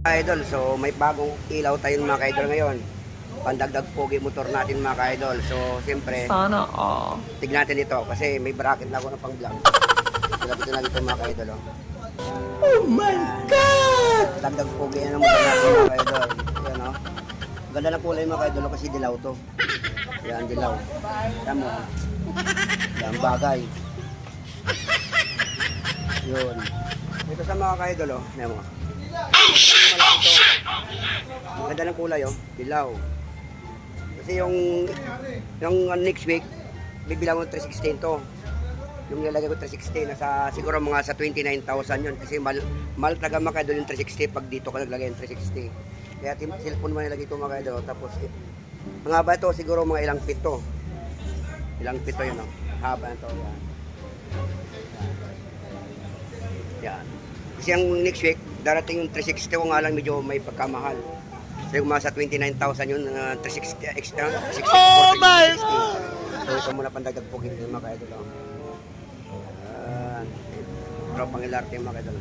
Idol, so may bagong ilaw tayong mga ka-idol ngayon. Pandagdag pogi motor natin mga ka-idol. So siyempre, Sana all. tignan natin ito kasi may bracket na ako ng pang-vlog. Lapitin natin ito mga ka-idol. Oh my God! Dagdag pogi yan ang motor natin mga ka-idol. Yan o. Ganda ng kulay mga ka-idol kasi dilaw to. Yan, dilaw. Yan mo. Yan, bagay. Yun. Ito sa mga ka-idol o. Yan mo. Ang ganda ng kulay oh, dilaw. Kasi yung next week, bibilang ko 316 to. Yung nilagay ko 360, nasa siguro mga sa 29,000 yun. Kasi mal taga mga doon yung 360 pag dito ko naglagay yung 360. Kaya cellphone mo nilagay ko mga doon. Tapos, mga ba ito siguro mga ilang pito. Ilang pito yun oh. Haba na to. Yan. Yan. Kasi ang next week, darating yung 360 ko nga lang medyo may pagkamahal. So yung mga sa 29,000 yun, 360 extra, 360, Oh my 360. So ito muna pandagdag po mga ka-idol. Pero pang LRT mga ka-idol.